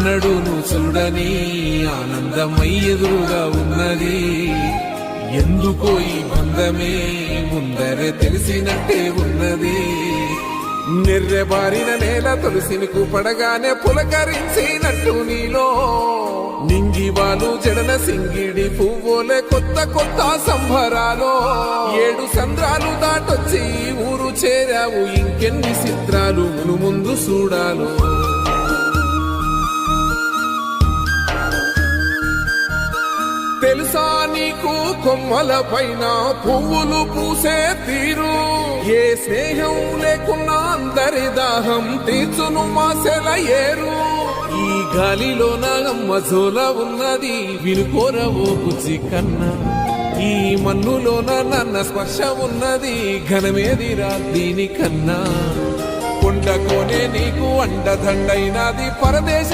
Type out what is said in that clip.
ఎన్నడూను చూడని ఆనందమై ఎదురుగా ఉన్నది. ఎందుకో ఈ బంధమే ముందరే తెలిసినట్టే ఉన్నది. నిర్రెబారిన నేల తులసిని పడగానే పులకరించినట్టు నీలో నింగివాలు జడన సింగిడి పువ్వులే కొత్త కొత్త సంబరాలో. 7 సంద్రాలు దాటొచ్చి ఊరు చేరావు, ఇంకెన్ని చిత్రాలు మును ముందు చూడాలో. తెలుసా నీకు కొమ్మల పైన పువ్వులు పూసే తీరు? ఏ స్నేహం లేకున్నా అందరి దాహం తీర్చును మాసెల ఏరు. ఈ గాలిలోన మజోల ఉన్నది వినుకోరవో బుజ్జి కన్నా. ఈ మన్నులోన నన్న స్పర్శ ఉన్నది ఘనమేదిరా దీనికన్నా. కొండకోనే నీకు అండదండైనది పరదేశ